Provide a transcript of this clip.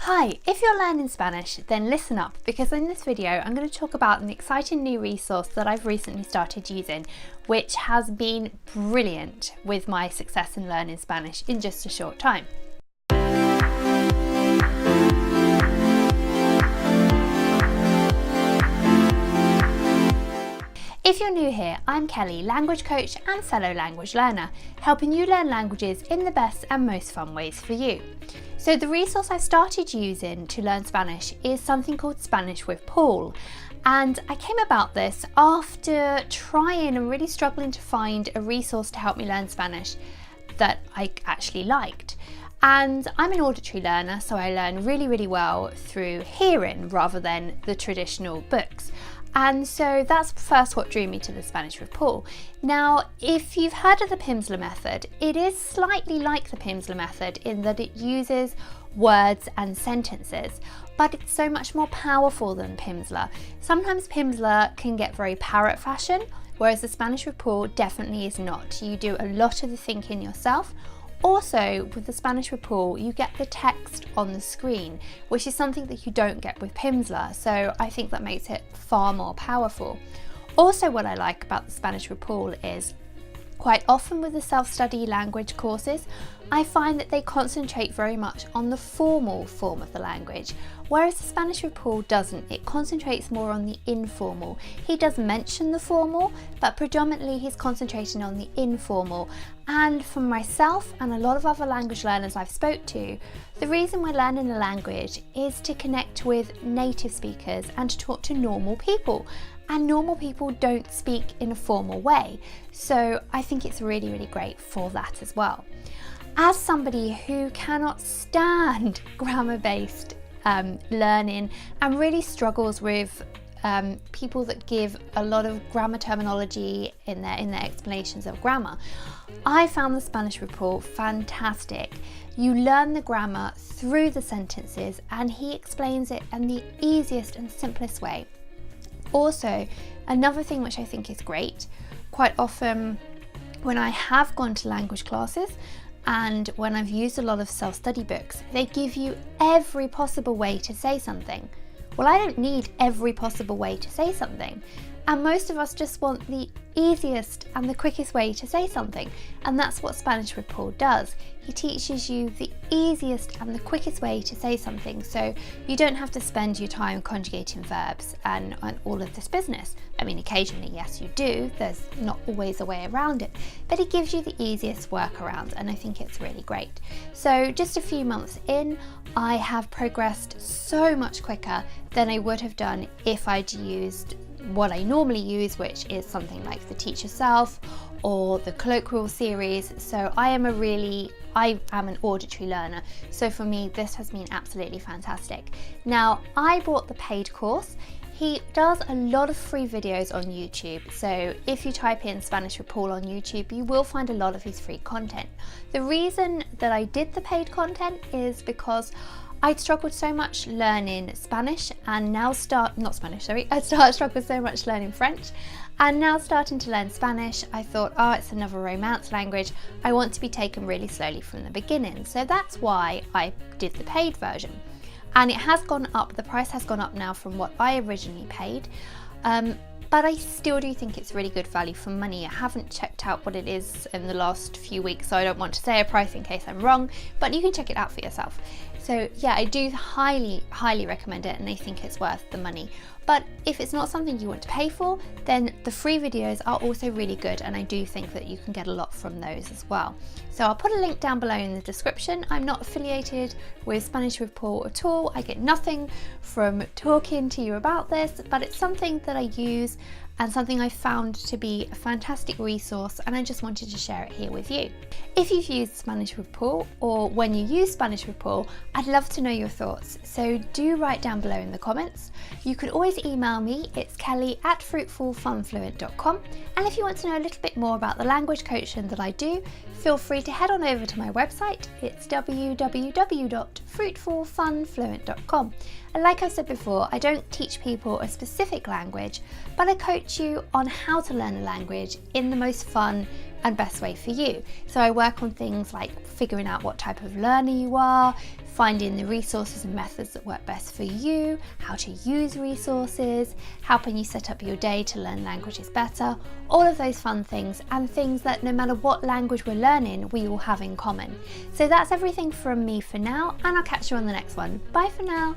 Hi, if you're learning Spanish, then listen up, because in this video I'm going to talk about an exciting new resource that I've recently started using, which has been brilliant with my success in learning Spanish in just a short time. If you're new here, I'm Kelly, language coach and fellow language learner, helping you learn languages in the best and most fun ways for you. So the resource I started using to learn Spanish is something called Spanish with Paul. And I came about this after trying and really struggling to find a resource to help me learn Spanish that I actually liked. And I'm an auditory learner, so I learn really well through hearing rather than the traditional books. And so that's first what drew me to the Spanish with Paul. Now, if you've heard of the Pimsleur method, it is slightly like the Pimsleur method in that it uses words and sentences, but it's so much more powerful than Pimsleur. Sometimes Pimsleur can get very parrot fashion, whereas the Spanish with Paul definitely is not. You do a lot of the thinking yourself. Also, with the Spanish with Paul, you get the text on the screen, which is something that you don't get with Pimsleur, so I think that makes it far more powerful. Also, what I like about the Spanish with Paul is quite often with the self-study language courses, I find that they concentrate very much on the formal form of the language, whereas the Spanish with Paul doesn't. It concentrates more on the informal. He does mention the formal, but predominantly he's concentrating on the informal. And for myself and a lot of other language learners I've spoke to, the reason we're learning a language is to connect with native speakers and to talk to normal people. And normal people don't speak in a formal way. So I think it's really great for that as well. As somebody who cannot stand grammar-based learning and really struggles with people that give a lot of grammar terminology in their explanations of grammar, I found the Spanish with Paul fantastic. You learn the grammar through the sentences and he explains it in the easiest and simplest way. Also, another thing which I think is great, quite often when I have gone to language classes and when I've used a lot of self-study books, they give you every possible way to say something. Well, I don't need every possible way to say something. And most of us just want the easiest and the quickest way to say something. And that's what Spanish with Paul does. He teaches you the easiest and the quickest way to say something, so you don't have to spend your time conjugating verbs and all of this business. I mean, occasionally, yes, you do. There's not always a way around it, but he gives you the easiest workaround, and I think it's really great. So just a few months in, I have progressed so much quicker than I would have done if I'd used what I normally use, which is something like the Teach Yourself or the colloquial series. So I am an auditory learner, so for me this has been absolutely fantastic. Now, I bought the paid course. He does a lot of free videos on YouTube, so if you type in Spanish with Paul on YouTube, you will find a lot of his free content. The reason that I did the paid content is because I'd struggled so much learning Spanish and now I struggled so much learning French, and now starting to learn Spanish, I thought, oh, it's another Romance language. I want to be taken really slowly from the beginning. So that's why I did the paid version. And it has gone up, the price has gone up now from what I originally paid. But I still do think it's really good value for money. I haven't checked out what it is in the last few weeks, so I don't want to say a price in case I'm wrong, but you can check it out for yourself. So yeah, I do highly recommend it, and I think it's worth the money. But if it's not something you want to pay for, then the free videos are also really good, and I do think that you can get a lot from those as well. So I'll put a link down below in the description. I'm not affiliated with Spanish with Paul at all. I get nothing from talking to you about this, but it's something that I use and something I found to be a fantastic resource, and I just wanted to share it here with you. If you've used Spanish with Paul, or when you use Spanish with Paul, I'd love to know your thoughts, so do write down below in the comments. You can always email me, it's kelly@fruitfulfunfluent.com, and if you want to know a little bit more about the language coaching that I do, feel free to head on over to my website. It's www.fruitfulfunfluent.com. And like I said before, I don't teach people a specific language, but I coach you on how to learn a language in the most fun and best way for you. So I work on things like figuring out what type of learner you are, finding the resources and methods that work best for you, how to use resources, helping you set up your day to learn languages better, all of those fun things, and things that no matter what language we're learning, we all have in common. So that's everything from me for now, and I'll catch you on the next one. Bye for now.